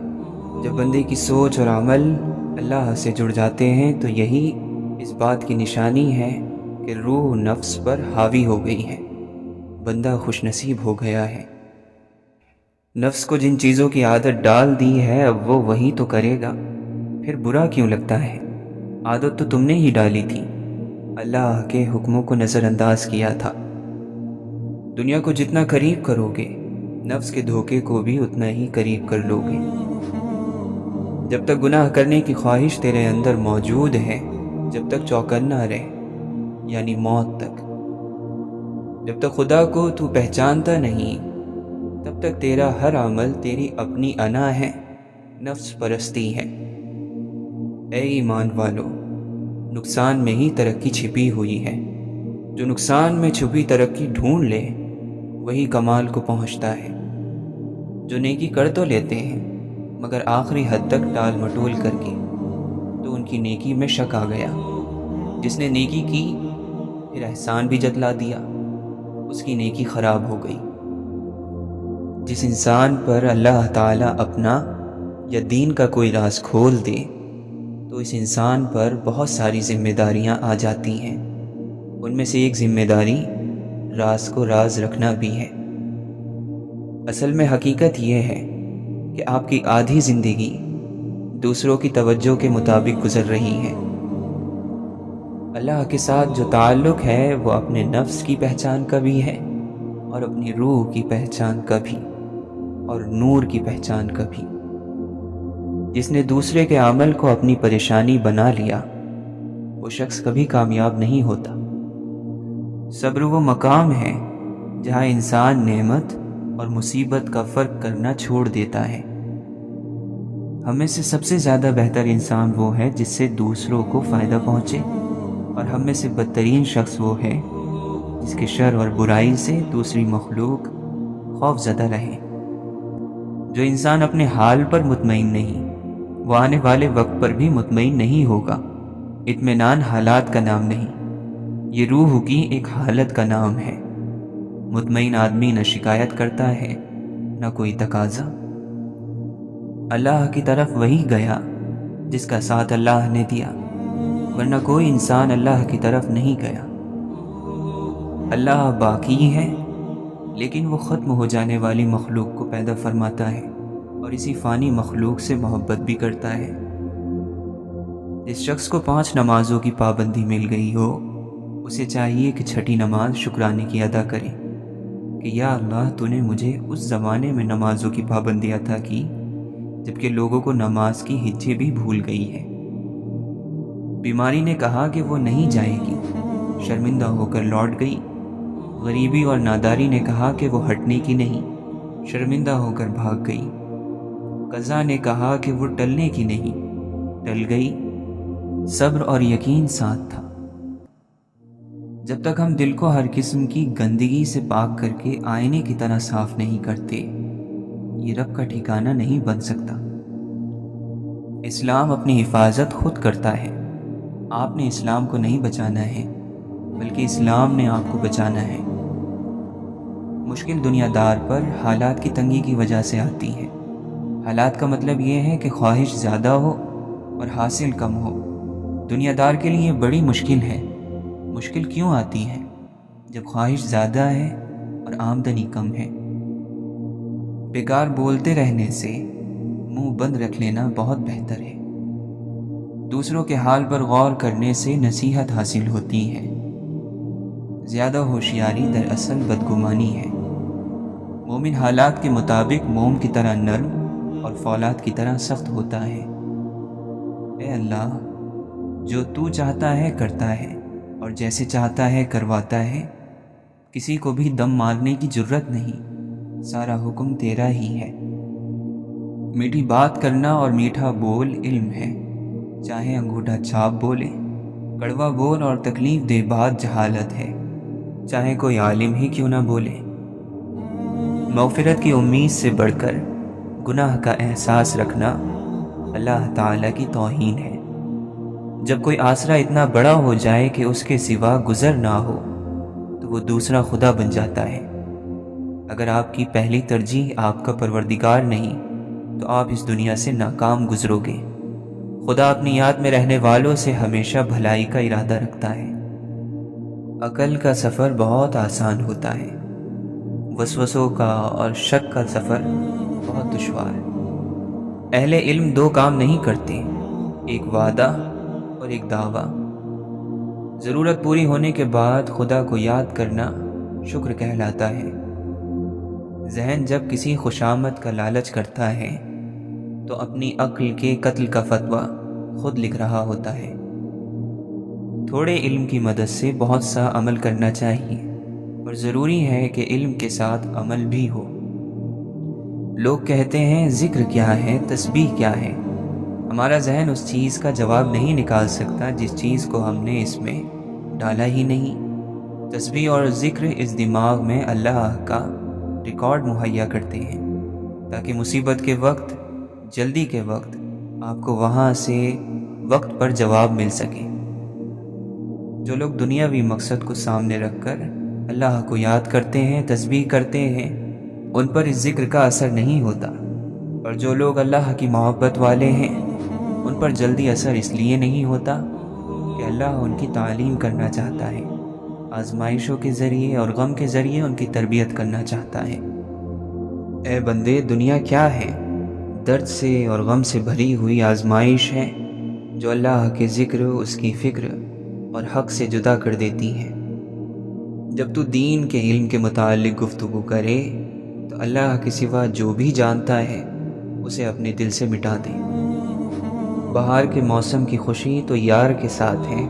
جب بندے کی سوچ اور عمل اللہ سے جڑ جاتے ہیں تو یہی اس بات کی نشانی ہے کہ روح نفس پر حاوی ہو گئی ہے، بندہ خوش نصیب ہو گیا ہے۔ نفس کو جن چیزوں کی عادت ڈال دی ہے اب وہ وہی تو کرے گا، پھر برا کیوں لگتا ہے؟ عادت تو تم نے ہی ڈالی تھی، اللہ کے حکموں کو نظر انداز کیا تھا۔ دنیا کو جتنا قریب کرو گے، نفس کے دھوکے کو بھی اتنا ہی قریب کر لو گے۔ جب تک گناہ کرنے کی خواہش تیرے اندر موجود ہے، جب تک چوکنا رہ، یعنی موت تک۔ جب تک خدا کو تو پہچانتا نہیں، تب تک تیرا ہر عمل تیری اپنی انا ہے، نفس پرستی ہے۔ اے ایمان والو، نقصان میں ہی ترقی چھپی ہوئی ہے۔ جو نقصان میں چھپی ترقی ڈھونڈ لے وہی کمال کو پہنچتا ہے۔ جو نیکی کر تو لیتے ہیں مگر آخری حد تک ٹال مٹول کر کے، تو ان کی نیکی میں شک آ گیا۔ جس نے نیکی کی پھر احسان بھی جتلا دیا، اس کی نیکی خراب ہو گئی۔ جس انسان پر اللہ تعالیٰ اپنا یا دین کا کوئی راز کھول دے تو اس انسان پر بہت ساری ذمہ داریاں آ جاتی ہیں۔ ان میں سے ایک ذمہ داری راز کو راز رکھنا بھی ہے۔ اصل میں حقیقت یہ ہے کہ آپ کی آدھی زندگی دوسروں کی توجہ کے مطابق گزر رہی ہے۔ اللہ کے ساتھ جو تعلق ہے وہ اپنے نفس کی پہچان کا بھی ہے اور اپنی روح کی پہچان کا بھی اور نور کی پہچان کا بھی۔ جس نے دوسرے کے عمل کو اپنی پریشانی بنا لیا وہ شخص کبھی کامیاب نہیں ہوتا۔ صبر وہ مقام ہے جہاں انسان نعمت اور مصیبت کا فرق کرنا چھوڑ دیتا ہے۔ ہم میں سے سب سے زیادہ بہتر انسان وہ ہے جس سے دوسروں کو فائدہ پہنچے، اور ہم میں سے بدترین شخص وہ ہے جس کے شر اور برائی سے دوسری مخلوق خوف زدہ رہے۔ جو انسان اپنے حال پر مطمئن نہیں وہ آنے والے وقت پر بھی مطمئن نہیں ہوگا۔ اطمینان حالات کا نام نہیں، یہ روح کی ایک حالت کا نام ہے۔ مطمئن آدمی نہ شکایت کرتا ہے نہ کوئی تقاضا۔ اللہ کی طرف وہی گیا جس کا ساتھ اللہ نے دیا، ورنہ کوئی انسان اللہ کی طرف نہیں گیا۔ اللہ باقی ہے لیکن وہ ختم ہو جانے والی مخلوق کو پیدا فرماتا ہے اور اسی فانی مخلوق سے محبت بھی کرتا ہے۔ جس شخص کو 5 نمازوں کی پابندی مل گئی ہو اسے چاہیے کہ 6ٹھی نماز شکرانے کی ادا کرے کہ یا اللہ تو نے مجھے اس زمانے میں نمازوں کی پابندی عطا کی جبکہ لوگوں کو نماز کی ہجے بھی بھول گئی ہے۔ بیماری نے کہا کہ وہ نہیں جائے گی، شرمندہ ہو کر لوٹ گئی۔ غریبی اور ناداری نے کہا کہ وہ ہٹنے کی نہیں، شرمندہ ہو کر بھاگ گئی۔ قضا نے کہا کہ وہ ٹلنے کی نہیں، ٹل گئی۔ صبر اور یقین ساتھ تھا۔ جب تک ہم دل کو ہر قسم کی گندگی سے پاک کر کے آئینے کی طرح صاف نہیں کرتے یہ رب کا ٹھکانہ نہیں بن سکتا۔ اسلام اپنی حفاظت خود کرتا ہے۔ آپ نے اسلام کو نہیں بچانا ہے بلکہ اسلام نے آپ کو بچانا ہے۔ مشکل دنیا دار پر حالات کی تنگی کی وجہ سے آتی ہے۔ حالات کا مطلب یہ ہے کہ خواہش زیادہ ہو اور حاصل کم ہو۔ دنیا دار کے لیے بڑی مشکل ہے۔ مشکل کیوں آتی ہے؟ جب خواہش زیادہ ہے اور آمدنی کم ہے۔ بیکار بولتے رہنے سے منہ بند رکھ لینا بہت بہتر ہے۔ دوسروں کے حال پر غور کرنے سے نصیحت حاصل ہوتی ہے۔ زیادہ ہوشیاری دراصل بدگمانی ہے۔ مومن حالات کے مطابق موم کی طرح نرم اور فولاد کی طرح سخت ہوتا ہے۔ اے اللہ، جو تو چاہتا ہے کرتا ہے اور جیسے چاہتا ہے کرواتا ہے، کسی کو بھی دم مارنے کی جرت نہیں، سارا حکم تیرا ہی ہے۔ میٹھی بات کرنا اور میٹھا بول علم ہے، چاہے انگوٹھا چھاپ بولے۔ کڑوا بول اور تکلیف دہ بات جہالت ہے، چاہے کوئی عالم ہی کیوں نہ بولے۔ مغفرت کی امید سے بڑھ کر گناہ کا احساس رکھنا اللہ تعالیٰ کی توہین ہے۔ جب کوئی آسرا اتنا بڑا ہو جائے کہ اس کے سوا گزر نہ ہو تو وہ دوسرا خدا بن جاتا ہے۔ اگر آپ کی پہلی ترجیح آپ کا پروردگار نہیں تو آپ اس دنیا سے ناکام گزرو گے۔ خدا اپنی یاد میں رہنے والوں سے ہمیشہ بھلائی کا ارادہ رکھتا ہے۔ عقل کا سفر بہت آسان ہوتا ہے، وسوسوں کا اور شک کا سفر بہت دشوار۔ اہل علم 2 کام نہیں کرتے، ایک وعدہ اور ایک دعویٰ۔ ضرورت پوری ہونے کے بعد خدا کو یاد کرنا شکر کہلاتا ہے۔ ذہن جب کسی خوشامد کا لالچ کرتا ہے تو اپنی عقل کے قتل کا فتویٰ خود لکھ رہا ہوتا ہے۔ تھوڑے علم کی مدد سے بہت سا عمل کرنا چاہیے، اور ضروری ہے کہ علم کے ساتھ عمل بھی ہو۔ لوگ کہتے ہیں ذکر کیا ہے، تسبیح کیا ہے۔ ہمارا ذہن اس چیز کا جواب نہیں نکال سکتا جس چیز کو ہم نے اس میں ڈالا ہی نہیں۔ تسبیح اور ذکر اس دماغ میں اللہ کا ریکارڈ مہیا کرتے ہیں تاکہ مصیبت کے وقت، جلدی کے وقت آپ کو وہاں سے وقت پر جواب مل سکے۔ جو لوگ دنیاوی مقصد کو سامنے رکھ کر اللہ کو یاد کرتے ہیں، تسبیح کرتے ہیں، ان پر اس ذکر کا اثر نہیں ہوتا، اور جو لوگ اللہ کی محبت والے ہیں ان پر جلدی اثر اس لیے نہیں ہوتا کہ اللہ ان کی تعلیم کرنا چاہتا ہے، آزمائشوں کے ذریعے اور غم کے ذریعے ان کی تربیت کرنا چاہتا ہے۔ اے بندے، دنیا کیا ہے؟ درد سے اور غم سے بھری ہوئی آزمائش ہے۔ جو اللہ کے ذکر، اس کی فکر اور حق سے جدا کر دیتی ہیں۔ جب تو دین کے علم کے متعلق گفتگو کرے تو اللہ کے سوا جو بھی جانتا ہے اسے اپنے دل سے مٹا دے۔ بہار کے موسم کی خوشی تو یار کے ساتھ ہے،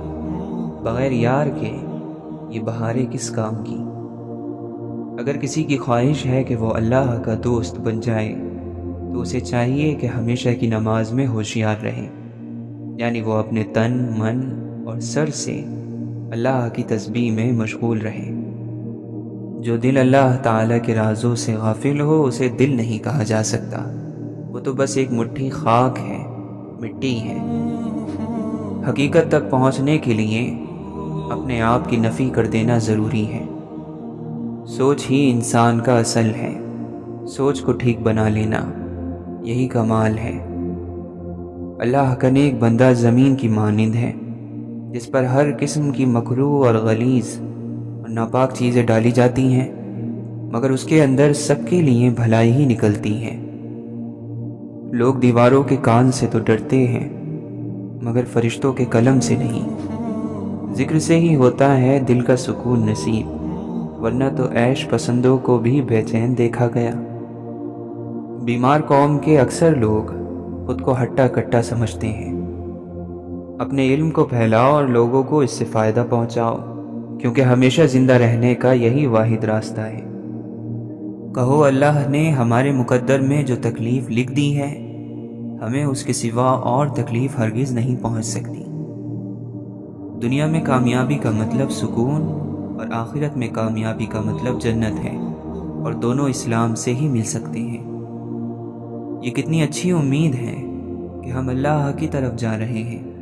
بغیر یار کے یہ بہاریں کس کام کی۔ اگر کسی کی خواہش ہے کہ وہ اللہ کا دوست بن جائے تو اسے چاہیے کہ ہمیشہ کی نماز میں ہوشیار رہے، یعنی وہ اپنے تن، من اور سر سے اللہ کی تسبیح میں مشغول رہے۔ جو دل اللہ تعالیٰ کے رازوں سے غافل ہو اسے دل نہیں کہا جا سکتا، وہ تو بس ایک مٹھی خاک ہے، مٹی ہے۔ حقیقت تک پہنچنے کے لیے اپنے آپ کی نفی کر دینا ضروری ہے۔ سوچ ہی انسان کا اصل ہے، سوچ کو ٹھیک بنا لینا یہی کمال ہے۔ اللہ کا نیک بندہ زمین کی مانند ہے جس پر ہر قسم کی مکروہ اور غلیظ اور ناپاک چیزیں ڈالی جاتی ہیں، مگر اس کے اندر سب کے لیے بھلائی ہی نکلتی ہے۔ لوگ دیواروں کے کان سے تو ڈرتے ہیں مگر فرشتوں کے قلم سے نہیں۔ ذکر سے ہی ہوتا ہے دل کا سکون نصیب، ورنہ تو عیش پسندوں کو بھی بے چین دیکھا گیا۔ بیمار قوم کے اکثر لوگ خود کو ہٹا کٹا سمجھتے ہیں۔ اپنے علم کو پھیلاؤ اور لوگوں کو اس سے فائدہ پہنچاؤ، کیونکہ ہمیشہ زندہ رہنے کا یہی واحد راستہ ہے۔ کہو اللہ نے ہمارے مقدر میں جو تکلیف لکھ دی ہے، ہمیں اس کے سوا اور تکلیف ہرگز نہیں پہنچ سکتی۔ دنیا میں کامیابی کا مطلب سکون اور آخرت میں کامیابی کا مطلب جنت ہے، اور دونوں اسلام سے ہی مل سکتے ہیں۔ یہ کتنی اچھی امید ہے کہ ہم اللہ کی طرف جا رہے ہیں۔